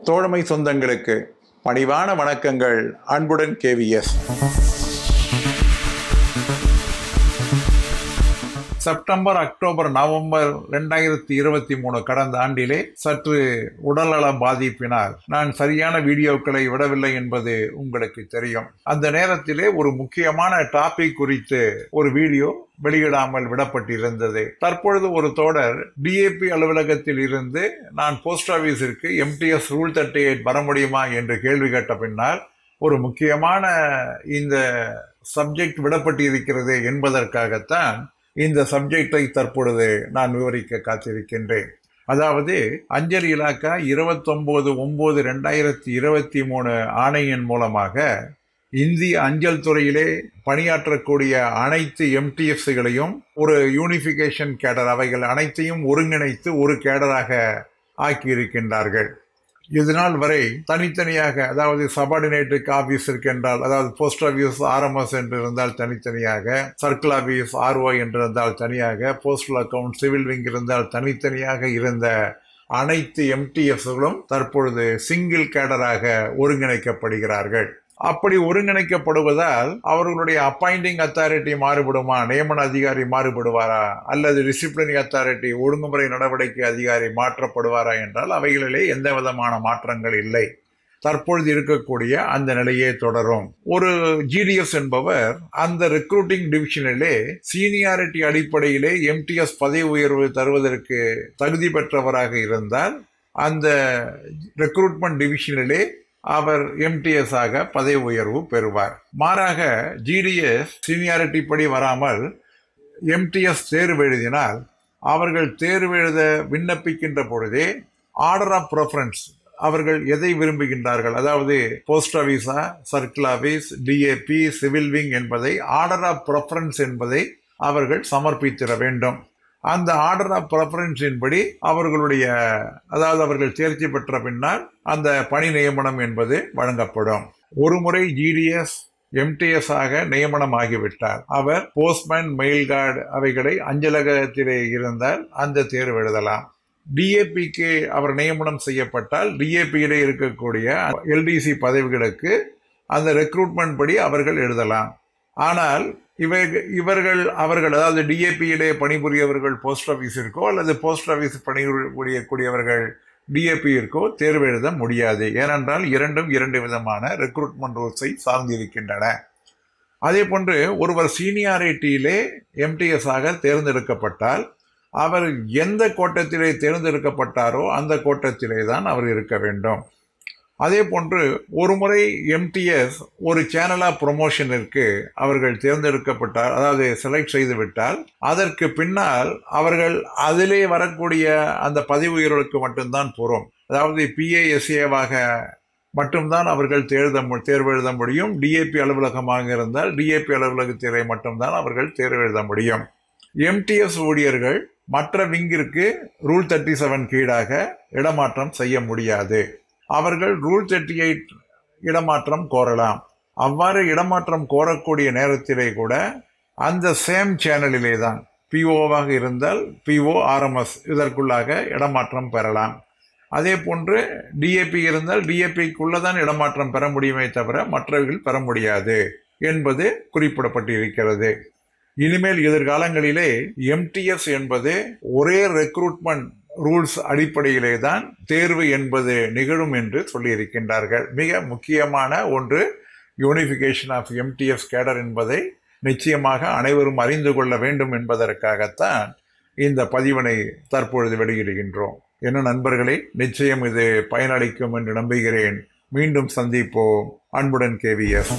தோழமை சொந்தங்களுக்கு பணிவான வணக்கங்கள். அன்புடன் KVS. செப்டம்பர், அக்டோபர், நவம்பர் 2023 கடந்த ஆண்டிலே சற்று உடல்நல பாதிப்பினால் நான் சரியான வீடியோக்களை விடவில்லை என்பது உங்களுக்கு தெரியும். அந்த நேரத்திலே ஒரு முக்கியமான டாபிக் குறித்து ஒரு வீடியோ வெளியிடாமல் விடப்பட்டிருந்தது. தற்பொழுது ஒரு தோழர் DAP அலுவலகத்தில் இருந்து நான் போஸ்ட் ஆபீஸிற்கு MTS ரூல் 38 வர முடியுமா என்று கேள்வி கேட்ட பின்னால் ஒரு முக்கியமான இந்த சப்ஜெக்ட் விடப்பட்டிருக்கிறது என்பதற்காகத்தான் இந்த சப்ஜெக்டை தற்பொழுது நான் விவரிக்க காத்திருக்கின்றேன். அதாவது அஞ்சல் இலாக்கா 29/9/2023 ஆணையின் மூலமாக இந்திய அஞ்சல் துறையிலே பணியாற்றக்கூடிய அனைத்து MTSகளையும் ஒரு யூனிஃபிகேஷன் கேடர், அவைகள் அனைத்தையும் ஒருங்கிணைத்து ஒரு கேடராக ஆக்கியிருக்கின்றார்கள். இதனால் வரை தனித்தனியாக, அதாவது சபார்டினேட்டுக்கு ஆபீஸ் இருக்கின்றால், அதாவது போஸ்ட் ஆபீஸ் RMS என்று இருந்தால் தனித்தனியாக, சர்க்கிள் ஆபீஸ் RO என்று இருந்தால் தனியாக, போஸ்டல் அக்கவுண்ட் சிவில் விங் இருந்தால் தனித்தனியாக இருந்த அனைத்து MTSகளும் தற்பொழுது சிங்கிள் கேடராக ஒருங்கிணைக்கப்படுகிறார்கள். அப்படி ஒருங்கிணைக்கப்படுவதால் அவர்களுடைய அப்பாயிண்டிங் அத்தாரிட்டி மாறுபடுமா, நியமன அதிகாரி மாறுபடுவாரா, அல்லது டிசிப்ளினரி அத்தாரிட்டி ஒழுங்குமுறை நடவடிக்கை அதிகாரி மாற்றப்படுவாரா என்றால் அவைகளிலே எந்த விதமான மாற்றங்கள் இல்லை. தற்பொழுது இருக்கக்கூடிய அந்த நிலையே தொடரும். ஒரு GDS என்பவர் அந்த ரெக்ரூட்டிங் டிவிஷனிலே சீனியாரிட்டி அடிப்படையிலே MTS பதவி உயர்வு தருவதற்கு தகுதி பெற்றவராக இருந்தால் அந்த ரெக்ரூட்மெண்ட் டிவிஷனிலே அவர் MTS ஆக பதவி உயர்வு பெறுவார். மாறாக GDS சீனியாரிட்டி படி வராமல் MTS தேர்வு எழுதினால் அவர்கள் தேர்வு எழுத விண்ணப்பிக்கின்ற பொழுதே ஆர்டர் ஆஃப் ப்ரெஃபரன்ஸ், அவர்கள் எதை விரும்புகின்றார்கள், அதாவது போஸ்ட் ஆபீஸா, circle office, DAP, civil wing என்பதை ஆர்டர் ஆஃப் ப்ரெஃபரன்ஸ் என்பதை அவர்கள் சமர்ப்பித்திட வேண்டும். அந்த ஆர்டர் ஆஃப் ப்ரெஃபரன்ஸின் படி அவர்களுடைய, அதாவது அவர்கள் தேர்ச்சி பெற்ற பின்னால் அந்த பணி நியமனம் என்பது வழங்கப்படும். ஒருமுறை GDS MTS ஆக நியமனம் ஆகிவிட்டார், அவர் போஸ்ட்மேன், மெயில் கார்டு அவைகளை அஞ்சலகத்திலே இருந்தால் அந்த தேர்வு எழுதலாம். DAPக்கு அவர் நியமனம் செய்யப்பட்டால் DAPயிலே இருக்கக்கூடிய LDC பதவிகளுக்கு அந்த ரெக்ரூட்மெண்ட் படி அவர்கள் எழுதலாம். ஆனால் அவர்கள் அதாவது DAPயிலே பணிபுரியவர்கள் போஸ்ட் ஆபீஸிற்கோ அல்லது போஸ்ட் ஆபீஸ் பணிபுரியக்கூடியவர்கள் DAPயிற்கோ தேர்வு எழுத முடியாது. ஏனென்றால் இரண்டும் இரண்டு விதமான ரெக்ரூட்மெண்ட் ரூல்ஸை சார்ந்திருக்கின்றன. அதே போன்று ஒருவர் சீனியாரிட்டியிலே MTS ஆக தேர்ந்தெடுக்கப்பட்டால் அவர் எந்த கோட்டத்திலே தேர்ந்தெடுக்கப்பட்டாரோ அந்த கோட்டத்திலே தான் அவர் இருக்க வேண்டும். அதே போன்று ஒரு முறை MTS ஒரு சேனல் ஆஃப் ப்ரொமோஷனிற்கு அவர்கள் தேர்ந்தெடுக்கப்பட்டால், அதாவது செலக்ட் செய்து விட்டால், அதற்கு பின்னால் அவர்கள் அதிலே வரக்கூடிய அந்த பதவி உயர்வுகளுக்கு மட்டும்தான் பொறும். அதாவது PASAவாக மட்டும்தான் அவர்கள் தேர்வு எழுத முடியும். DAP அலுவலகமாக இருந்தால் DAP அலுவலகத்திலே மட்டும்தான் அவர்கள் தேர்வு எழுத முடியும். MTS ஊழியர்கள் மற்ற விங்கிற்கு ரூல் 37 கீழாக இடமாற்றம் செய்ய முடியாது. அவர்கள் ரூல் 38 இடமாற்றம் கோரலாம். அவ்வாறு இடமாற்றம் கோரக்கூடிய நேரத்திலே கூட அந்த சேம் சேனலிலே தான் POவாக இருந்தால் PO RMS இதற்குள்ளாக இடமாற்றம் பெறலாம். அதே போன்று DAP இருந்தால் DAPக்குள்ளதான் இடமாற்றம் பெற முடியுமே தவிர மற்றவர்கள் பெற முடியாது என்பது குறிப்பிடப்பட்டிருக்கிறது. இனிமேல் எதிர்காலங்களிலே MTS என்பது ஒரே ரெக்ரூட்மெண்ட் ரூல்ஸ் அடிப்படையிலே தான் தேர்வு என்பது நிகழும் என்று சொல்லியிருக்கின்றார்கள். மிக முக்கியமான ஒன்று யூனிஃபிகேஷன் ஆஃப் MTS கேடர் என்பதை நிச்சயமாக அனைவரும் அறிந்து கொள்ள வேண்டும் என்பதற்காகத்தான் இந்த பதிவினை தற்பொழுது வெளியிடுகின்றோம். என்ன நண்பர்களே, நிச்சயம் இது பயனளிக்கும் என்று நம்புகிறேன். மீண்டும் சந்திப்போம். அன்புடன் KVS.